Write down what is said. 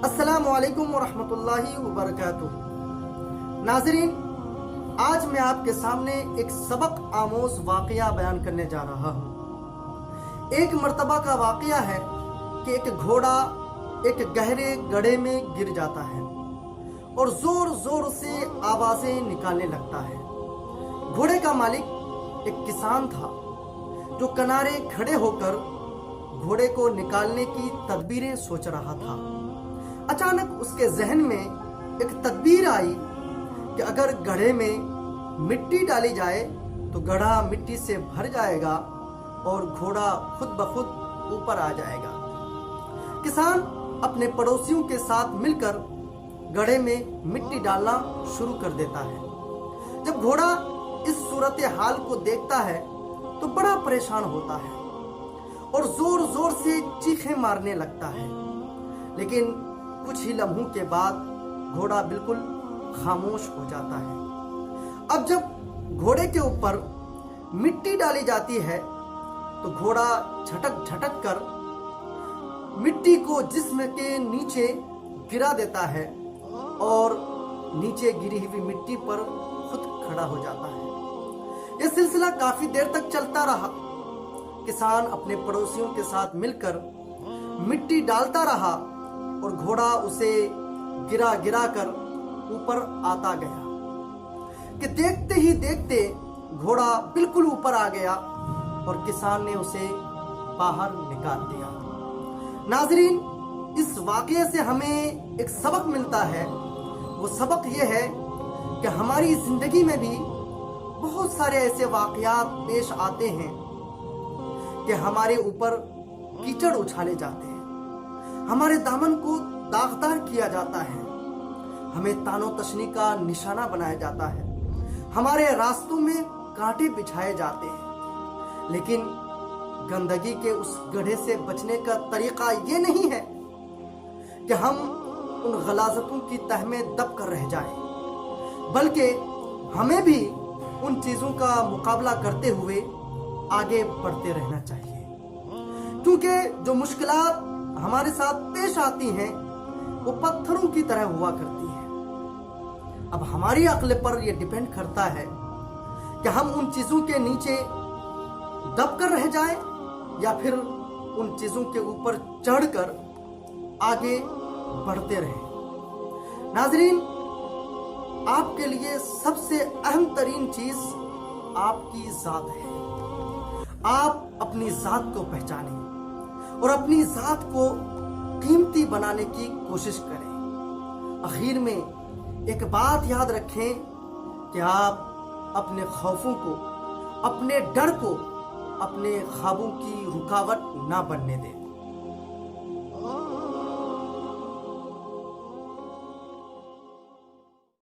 السلام علیکم ورحمۃ اللہ وبرکاتہ۔ ناظرین، آج میں آپ کے سامنے ایک سبق آموز واقعہ بیان کرنے جا رہا ہوں۔ ایک مرتبہ کا واقعہ ہے کہ ایک گھوڑا ایک گہرے گڑھے میں گر جاتا ہے اور زور زور سے آوازیں نکالنے لگتا ہے۔ گھوڑے کا مالک ایک کسان تھا جو کنارے کھڑے ہو کر گھوڑے کو نکالنے کی تدبیریں سوچ رہا تھا۔ اچانک اس کے ذہن میں ایک تدبیر آئی کہ اگر گڑھے میں مٹی ڈالی جائے تو گڑھا مٹی سے بھر جائے گا اور گھوڑا خود بخود اوپر آ جائے گا۔ کسان اپنے پڑوسیوں کے ساتھ مل کر گڑھے میں مٹی ڈالنا شروع کر دیتا ہے۔ جب گھوڑا اس صورتحال کو دیکھتا ہے تو بڑا پریشان ہوتا ہے اور زور زور سے چیخیں مارنے لگتا ہے، لیکن کچھ ہی لمحوں کے بعد گھوڑا بالکل خاموش ہو جاتا ہے۔ اب جب گھوڑے کے اوپر مٹی ڈالی جاتی ہے تو گھوڑا جھٹک جھٹک کر مٹی کو جسم کے نیچے گرا دیتا ہے اور نیچے گری ہوئی مٹی پر خود کھڑا ہو جاتا ہے۔ یہ سلسلہ کافی دیر تک چلتا رہا۔ کسان اپنے پڑوسیوں کے ساتھ مل کر مٹی ڈالتا رہا اور گھوڑا اسے گرا گرا کر اوپر آتا گیا کہ دیکھتے ہی دیکھتے گھوڑا بالکل اوپر آ گیا اور کسان نے اسے باہر نکال دیا۔ ناظرین، اس واقعے سے ہمیں ایک سبق ملتا ہے۔ وہ سبق یہ ہے کہ ہماری زندگی میں بھی بہت سارے ایسے واقعات پیش آتے ہیں کہ ہمارے اوپر کیچڑ اچھالے جاتے ہیں، ہمارے دامن کو داغدار کیا جاتا ہے، ہمیں تان و تشنی کا نشانہ بنایا جاتا ہے، ہمارے راستوں میں کانٹے بچھائے جاتے ہیں، لیکن گندگی کے اس گڑھے سے بچنے کا طریقہ یہ نہیں ہے کہ ہم ان غلاظتوں کی تہ میں دب کر رہ جائیں، بلکہ ہمیں بھی ان چیزوں کا مقابلہ کرتے ہوئے آگے بڑھتے رہنا چاہیے، کیونکہ جو مشکلات ہمارے ساتھ پیش آتی ہیں وہ پتھروں کی طرح ہوا کرتی ہیں۔ اب ہماری عقل پر یہ ڈیپینڈ کرتا ہے کہ ہم ان چیزوں کے نیچے دب کر رہ جائیں یا پھر ان چیزوں کے اوپر چڑھ کر آگے بڑھتے رہیں۔ ناظرین، آپ کے لیے سب سے اہم ترین چیز آپ کی ذات ہے۔ آپ اپنی ذات کو پہچانیں اور اپنی ذات کو قیمتی بنانے کی کوشش کریں۔ آخر میں ایک بات یاد رکھیں کہ آپ اپنے خوفوں کو، اپنے ڈر کو، اپنے خوابوں کی رکاوٹ نہ بننے دیں۔